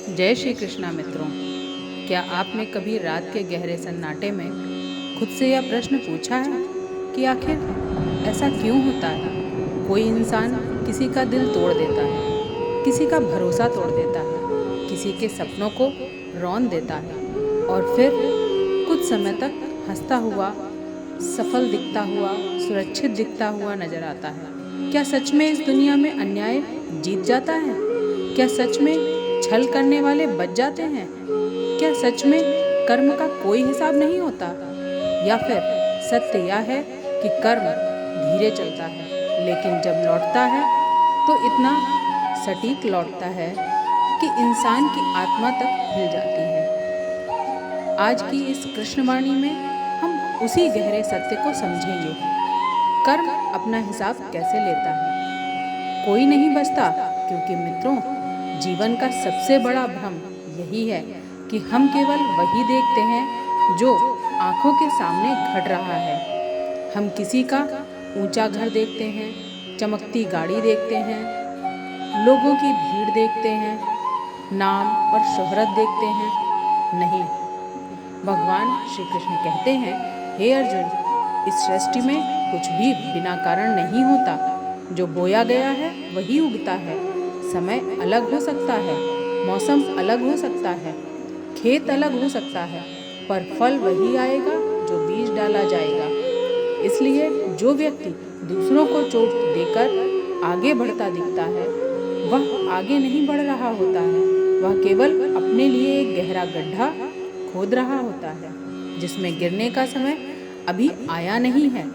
जय श्री कृष्णा मित्रों। क्या आपने कभी रात के गहरे सन्नाटे में खुद से यह प्रश्न पूछा है कि आखिर ऐसा क्यों होता है? कोई इंसान किसी का दिल तोड़ देता है, किसी का भरोसा तोड़ देता है, किसी के सपनों को रौंद देता है और फिर कुछ समय तक हंसता हुआ, सफल दिखता हुआ, सुरक्षित दिखता हुआ नजर आता है। क्या सच में इस दुनिया में अन्याय जीत जाता है? क्या सच में छल करने वाले बच जाते हैं? क्या सच में कर्म का कोई हिसाब नहीं होता? या फिर सत्य यह है कि कर्म धीरे चलता है, लेकिन जब लौटता है तो इतना सटीक लौटता है कि इंसान की आत्मा तक हिल जाती है। आज की इस कृष्णवाणी में हम उसी गहरे सत्य को समझेंगे। कर्म अपना हिसाब कैसे लेता है? कोई नहीं बचता, क्योंकि मित्रों, जीवन का सबसे बड़ा भ्रम यही है कि हम केवल वही देखते हैं जो आंखों के सामने घट रहा है। हम किसी का ऊंचा घर देखते हैं, चमकती गाड़ी देखते हैं, लोगों की भीड़ देखते हैं, नाम और शोहरत देखते हैं। नहीं, भगवान श्री कृष्ण कहते हैं, हे अर्जुन, इस सृष्टि में कुछ भी बिना कारण नहीं होता। जो बोया गया है वही उगता है। समय अलग हो सकता है, मौसम अलग हो सकता है, खेत अलग हो सकता है, पर फल वही आएगा जो बीज डाला जाएगा। इसलिए जो व्यक्ति दूसरों को चोट देकर आगे बढ़ता दिखता है, वह आगे नहीं बढ़ रहा होता है। वह केवल अपने लिए एक गहरा गड्ढा खोद रहा होता है, जिसमें गिरने का समय अभी आया नहीं है।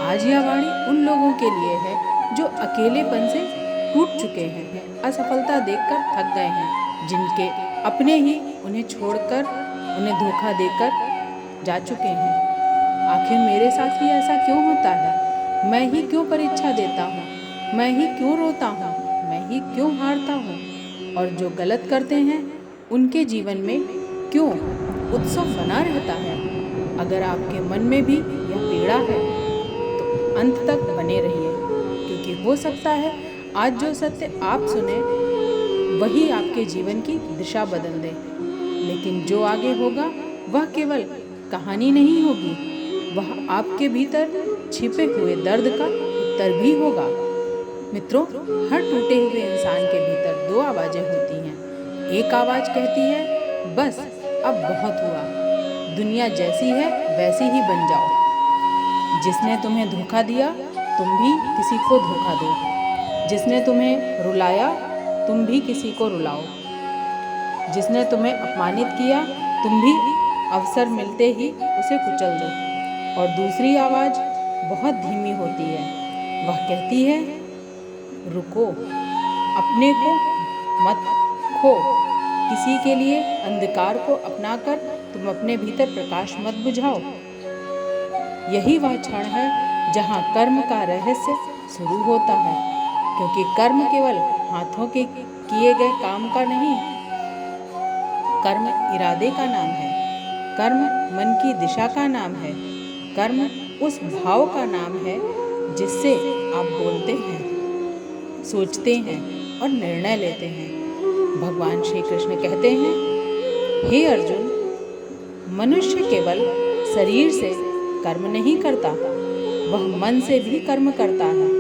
आज यह वाणी उन लोगों के लिए है जो अकेलेपन से टूट चुके हैं, असफलता देखकर थक गए हैं, जिनके अपने ही उन्हें छोड़कर, उन्हें धोखा देकर जा चुके हैं। आखिर मेरे साथ ही ऐसा क्यों होता है? मैं ही क्यों परीक्षा देता हूँ? मैं ही क्यों रोता हूँ? मैं ही क्यों हारता हूँ? और जो गलत करते हैं उनके जीवन में क्यों उत्सव बना रहता है? अगर आपके मन में भी यह पीड़ा है तो अंत तक बने रहिए, क्योंकि हो सकता है आज जो सत्य आप सुने वही आपके जीवन की दिशा बदल दे। लेकिन जो आगे होगा वह केवल कहानी नहीं होगी, वह आपके भीतर छिपे हुए दर्द का उत्तर भी होगा। मित्रों, हर टूटे हुए इंसान के भीतर दो आवाज़ें होती हैं। एक आवाज़ कहती है, बस अब बहुत हुआ, दुनिया जैसी है वैसी ही बन जाओ। जिसने तुम्हें धोखा दिया तुम भी किसी को धोखा दो। जिसने तुम्हें रुलाया तुम भी किसी को रुलाओ। जिसने तुम्हें अपमानित किया तुम भी अवसर मिलते ही उसे कुचल दो। और दूसरी आवाज़ बहुत धीमी होती है। वह कहती है, रुको, अपने को मत खो। किसी के लिए अंधकार को अपनाकर तुम अपने भीतर प्रकाश मत बुझाओ। यही वह क्षण है जहाँ कर्म का रहस्य शुरू होता है, क्योंकि कर्म केवल हाथों के किए गए काम का नहीं, कर्म इरादे का नाम है। कर्म मन की दिशा का नाम है। कर्म उस भाव का नाम है जिससे आप बोलते हैं, सोचते हैं और निर्णय लेते हैं। भगवान श्री कृष्ण कहते हैं, हे अर्जुन, मनुष्य केवल शरीर से कर्म नहीं करता, वह मन से भी कर्म करता है,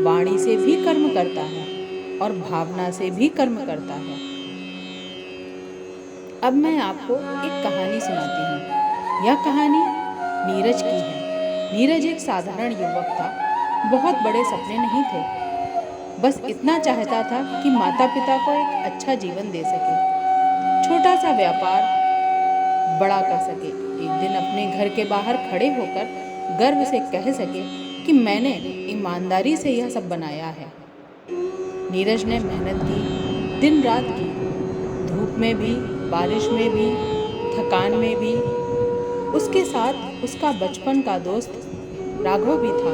वाणी से भी कर्म करता है और भावना से भी कर्म करता है। अब मैं आपको एक कहानी सुनाती हूँ। यह कहानी नीरज की है। नीरज एक साधारण युवक था। बहुत बड़े सपने नहीं थे, बस इतना चाहता था कि माता पिता को एक अच्छा जीवन दे सके, छोटा सा व्यापार बड़ा कर सके, एक दिन अपने घर के बाहर खड़े होकर गर्व से कह सके कि मैंने ईमानदारी से यह सब बनाया है। नीरज ने मेहनत की, दिन रात की, धूप में भी, बारिश में भी, थकान में भी। उसके साथ उसका बचपन का दोस्त राघव भी था।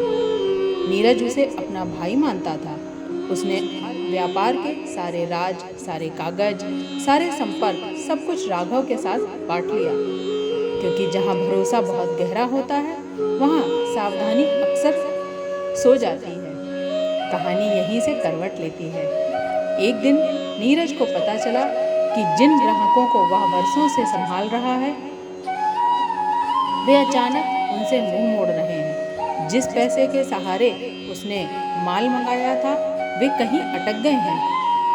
नीरज उसे अपना भाई मानता था। उसने व्यापार के सारे राज, सारे कागज, सारे संपर्क, सब कुछ राघव के साथ बांट लिया, क्योंकि जहाँ भरोसा बहुत गहरा होता है वहाँ सावधानी अक्सर सो जाती है। कहानी यहीं से करवट लेती है। एक दिन नीरज को पता चला कि जिन ग्राहकों को वह वर्षों से संभाल रहा है वे अचानक उनसे मुंह मोड़ रहे हैं। जिस पैसे के सहारे उसने माल मंगाया था वे कहीं अटक गए हैं।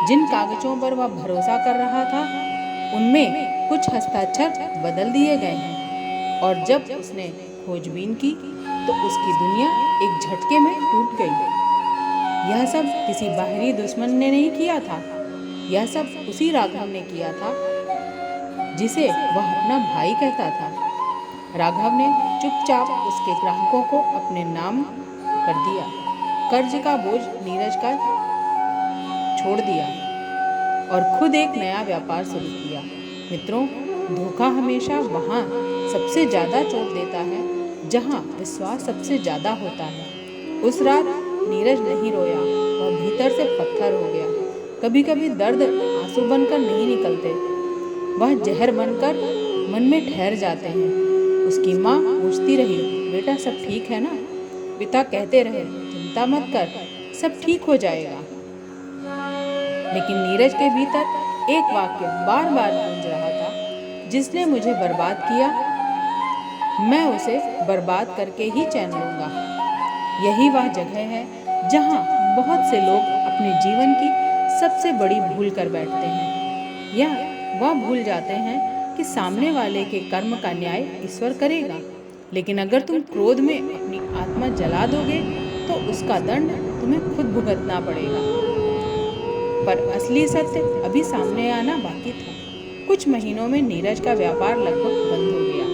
जिन कागजों पर वह भरोसा कर रहा था उनमें कुछ हस्ताक्षर बदल दिए गए हैं। और जब उसने खोजबीन की तो उसकी दुनिया एक झटके में टूट गई। यह सब किसी बाहरी दुश्मन ने नहीं किया था, यह सब उसी राघव ने किया था जिसे वह अपना भाई कहता था। राघव ने चुपचाप उसके ग्राहकों को अपने नाम कर दिया, कर्ज का बोझ नीरज का छोड़ दिया और खुद एक नया व्यापार शुरू किया। मित्रों, धोखा हमेशा वहाँ सबसे ज़्यादा चोट देता है जहाँ विश्वास सबसे ज़्यादा होता है। उस रात नीरज नहीं रोया, वह भीतर से पत्थर हो गया। कभी कभी दर्द आंसू बनकर नहीं निकलते, वह जहर बनकर मन में ठहर जाते हैं। उसकी माँ पूछती रही, बेटा सब ठीक है ना? पिता कहते रहे, चिंता मत कर, सब ठीक हो जाएगा। लेकिन नीरज के भीतर एक वाक्य बार बार गूंज रहा था, जिसने मुझे बर्बाद किया मैं उसे बर्बाद करके ही चैन लूँगा। यही वह जगह है जहाँ बहुत से लोग अपने जीवन की सबसे बड़ी भूल कर बैठते हैं, या वह भूल जाते हैं कि सामने वाले के कर्म का न्याय ईश्वर करेगा। लेकिन अगर तुम क्रोध में अपनी आत्मा जला दोगे तो उसका दंड तुम्हें खुद भुगतना पड़ेगा। पर असली सत्य अभी सामने आना बाकी था। कुछ महीनों में नीरज का व्यापार लगभग बंद हो गया।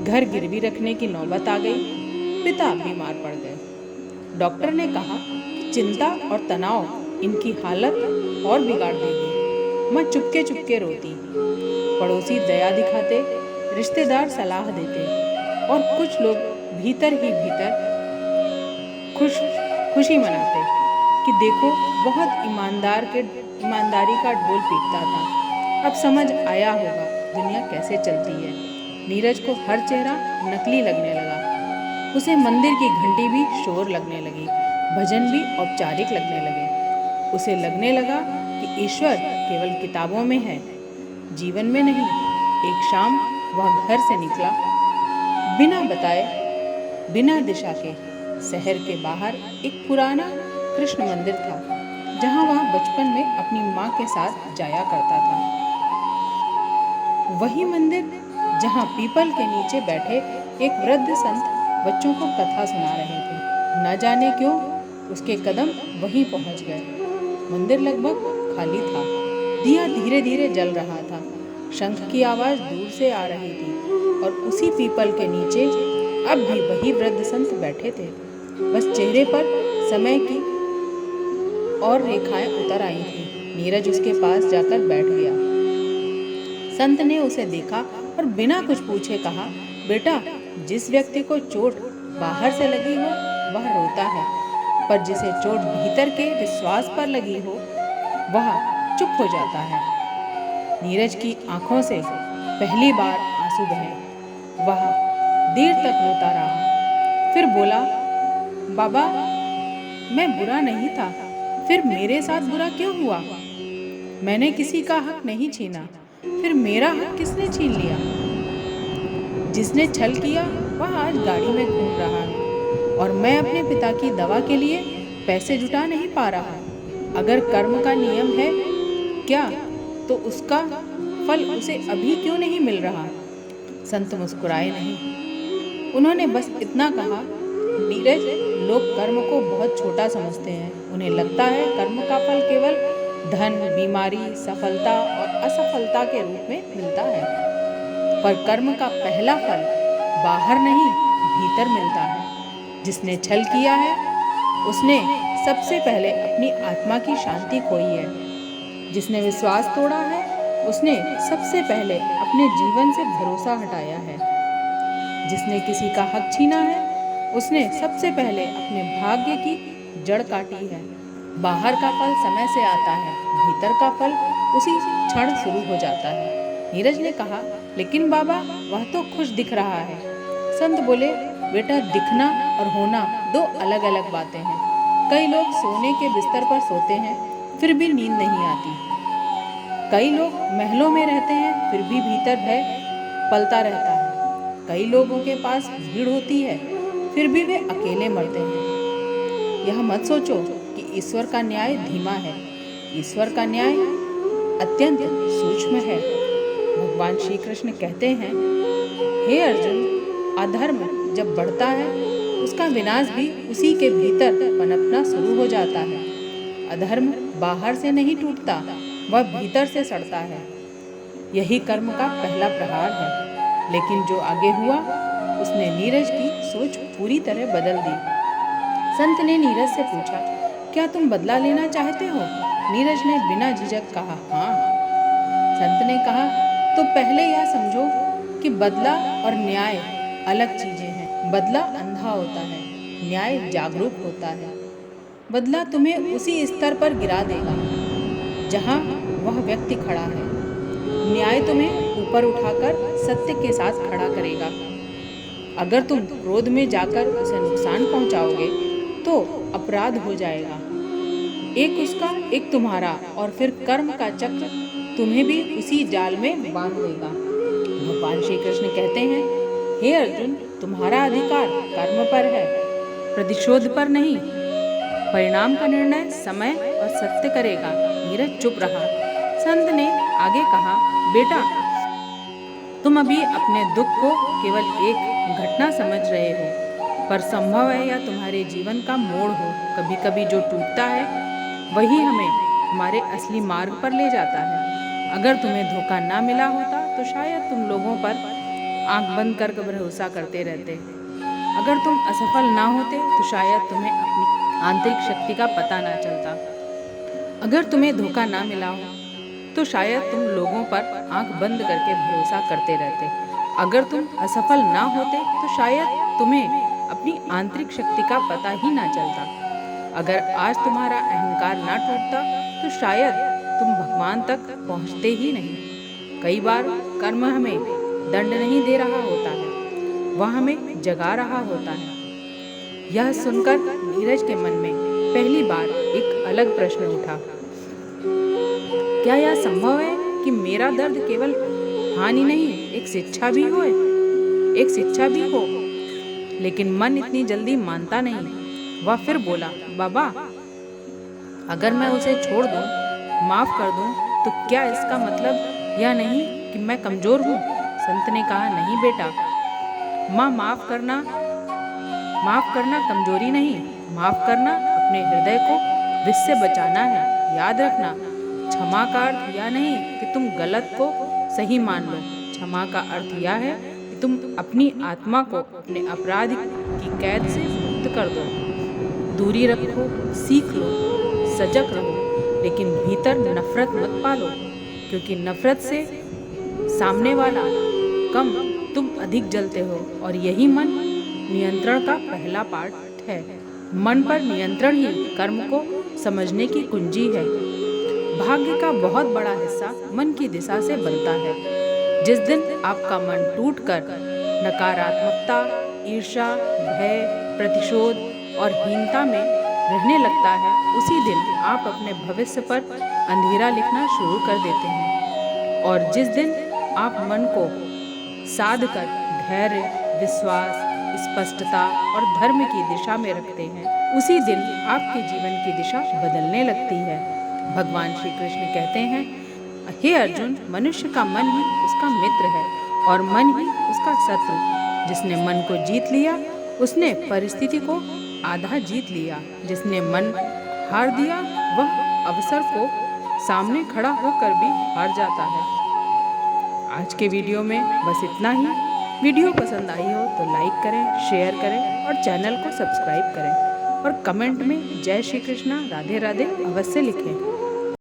घर गिरवी रखने की नौबत आ गई। पिता बीमार पड़ गए। डॉक्टर ने कहा कि चिंता और तनाव इनकी हालत और बिगाड़ देगी। माँ चुपके चुपके रोती, पड़ोसी दया दिखाते, रिश्तेदार सलाह देते और कुछ लोग भीतर ही भीतर खुशी मनाते कि देखो बहुत ईमानदारी का ढोल पीटता था। अब समझ आया होगा दुनिया कैसे चलती है। नीरज को हर चेहरा नकली लगने लगा। उसे मंदिर की घंटी भी शोर लगने लगी, भजन भी औपचारिक लगने लगे। उसे लगने लगा कि ईश्वर केवल किताबों में है, जीवन में नहीं। एक शाम वह घर से निकला, बिना बताए, बिना दिशा के। शहर के बाहर एक पुराना कृष्ण मंदिर था, जहाँ वह बचपन में अपनी माँ के साथ जाया करता था। वही मंदिर जहाँ पीपल के नीचे बैठे एक वृद्ध संत बच्चों को कथा सुना रहे थे। न जाने क्यों उसके कदम वहीं पहुँच गए। मंदिर लगभग खाली था। दिया धीरे धीरे जल रहा था। शंख की आवाज़ दूर से आ रही थी और उसी पीपल के नीचे अब भी वही वृद्ध संत बैठे थे। बस चेहरे पर समय की और रेखाएं उतर आई थी। नीरज उसके पास जाकर बैठ गया। संत ने उसे देखा और बिना कुछ पूछे कहा, बेटा, जिस व्यक्ति को चोट बाहर से लगी हो वह रोता है, पर जिसे चोट भीतर के विश्वास पर लगी हो वह चुप हो जाता है। नीरज की आंखों से पहली बार आंसू बहे। वह देर तक रोता रहा, फिर बोला, बाबा, मैं बुरा नहीं था, फिर मेरे साथ बुरा क्यों हुआ? मैंने किसी का हक नहीं छीना, फिर मेरा हक किसने छीन लिया? जिसने छल किया वह आज गाड़ी में घूम रहा है और मैं अपने पिता की दवा के लिए पैसे जुटा नहीं पा रहा। अगर कर्म का नियम है क्या, तो उसका फल उसे अभी क्यों नहीं मिल रहा? संत मुस्कुराए नहीं। उन्होंने बस इतना कहा, नीरज, लोग कर्म को बहुत छोटा समझते हैं। उन्हें लगता है कर्म का फल केवल धन, बीमारी, सफलता और असफलता के रूप में मिलता है। पर कर्म का पहला फल बाहर नहीं, भीतर मिलता है। जिसने छल किया है उसने सबसे पहले अपनी आत्मा की शांति खोई है। जिसने विश्वास तोड़ा है उसने सबसे पहले अपने जीवन से भरोसा हटाया है। जिसने किसी का हक छीना है उसने सबसे पहले अपने भाग्य की जड़ काटी है। बाहर का फल समय से आता है, भीतर का फल उसी क्षण शुरू हो जाता है। नीरज ने कहा, लेकिन बाबा, वह तो खुश दिख रहा है। संत बोले, बेटा, दिखना और होना दो अलग अलग बातें हैं। कई लोग सोने के बिस्तर पर सोते हैं फिर भी नींद नहीं आती। कई लोग महलों में रहते हैं फिर भी भीतर भय पलता रहता है। कई लोगों के पास भीड़ होती है फिर भी वे अकेले मरते हैं। यह मत सोचो कि ईश्वर का न्याय धीमा है। ईश्वर का न्याय अत्यंत सूक्ष्म है। भगवान श्री कृष्ण कहते हैं, हे अर्जुन, अधर्म जब बढ़ता है उसका विनाश भी उसी के भीतर पनपना शुरू हो जाता है। अधर्म बाहर से नहीं टूटता, वह भीतर से सड़ता है। यही कर्म का पहला प्रहार है। लेकिन जो आगे हुआ उसने नीरज की सोच पूरी तरह बदल दी। संत ने नीरज से पूछा, क्या तुम बदला लेना चाहते हो? नीरज ने बिना झिझक कहा, हाँ। संत ने कहा, तो पहले यह समझो कि बदला और न्याय अलग चीजें हैं। बदला अंधा होता है, न्याय जागरूक होता है। बदला तुम्हें उसी स्तर पर गिरा देगा जहां वह व्यक्ति खड़ा है। न्याय तुम्हें ऊपर उठाकर सत्य के साथ खड़ा करेगा। अगर तुम क्रोध में जाकर उसे नुकसान पहुंचाओगे तो अपराध हो जाएगा। एक उसका एक तुम्हारा, और फिर कर्म का चक्र तुम्हें भी उसी जाल में बांध देगा। भगवान श्री कृष्ण कहते हैं, हे अर्जुन, तुम्हारा अधिकार कर्म पर है, प्रतिशोध पर नहीं। परिणाम का निर्णय समय और सत्य करेगा। नीरज चुप रहा। संत ने आगे कहा, बेटा, तुम अभी अपने दुख को केवल एक घटना समझ रहे हो, पर संभव है यह तुम्हारे जीवन का मोड़ हो। कभी कभी जो टूटता है वही हमें हमारे असली मार्ग पर ले जाता है। अगर तुम्हें धोखा ना मिला होता तो शायद तुम लोगों पर आंख बंद कर भरोसा करते रहते। अगर तुम असफल ना होते तो शायद तुम्हें अपनी आंतरिक शक्ति का पता ना चलता। अगर तुम्हें धोखा ना मिला हो तो शायद तुम लोगों पर आंख बंद करके भरोसा करते रहते। अगर तुम असफल ना होते तो शायद तुम्हें अपनी आंतरिक शक्ति का पता ही ना चलता। अगर आज तुम्हारा अहंकार ना टूटता तो शायद तुम भगवान तक पहुंचते ही नहीं। कई बार कर्म हमें दंड नहीं दे रहा होता है, वह हमें जगा रहा होता है। यह सुनकर नीरज के मन में पहली बार एक अलग प्रश्न उठा। क्या यह संभव है कि मेरा दर्द केवल हानि नहीं, एक शिक्षा भी हो? एक शिक्षा भी हो। लेकिन मन इतनी जल्दी मानता नहीं। वह फिर बोला, बाबा, अगर मैं उसे छोड़ दूं, माफ कर दूं, तो क्या इसका मतलब यह नहीं कि मैं कमजोर हूँ? संत ने कहा, नहीं बेटा, माफ करना कमजोरी नहीं, माफ करना अपने हृदय को विष से बचाना है। याद रखना, क्षमा का अर्थ यह नहीं कि तुम गलत को सही मान लो। क्षमा का अर्थ यह है कि तुम अपनी आत्मा को अपने अपराध की कैद से मुक्त कर दो। दूरी रखो, सीख लो, सजग रहो, लेकिन भीतर नफरत मत पालो, क्योंकि नफरत से सामने वाला कम, तुम अधिक जलते हो। और यही मन नियंत्रण का पहला पार्ट है। मन पर नियंत्रण ही कर्म को समझने की कुंजी है। भाग्य का बहुत बड़ा हिस्सा मन की दिशा से बनता है। जिस दिन आपका मन टूटकर नकारात्मकता, ईर्ष्या, भय, प्रतिशोध और हीनता में रहने लगता है, उसी दिन आप अपने भविष्य पर अंधेरा लिखना शुरू कर देते हैं। और जिस दिन आप मन को साध कर धैर्य, विश्वास, स्पष्टता और धर्म की दिशा में रखते हैं, उसी दिन आपके जीवन की दिशा बदलने लगती है। भगवान श्री कृष्ण कहते हैं, हे अर्जुन, मनुष्य का मन ही उसका मित्र है और मन ही उसका शत्रु। जिसने मन को जीत लिया उसने परिस्थिति को आधा जीत लिया। जिसने मन हार दिया वह अवसर को सामने खड़ा होकर भी हार जाता है। आज के वीडियो में बस इतना ही। वीडियो पसंद आई हो तो लाइक करें, शेयर करें और चैनल को सब्सक्राइब करें और कमेंट में जय श्री कृष्णा, राधे राधे अवश्य लिखें।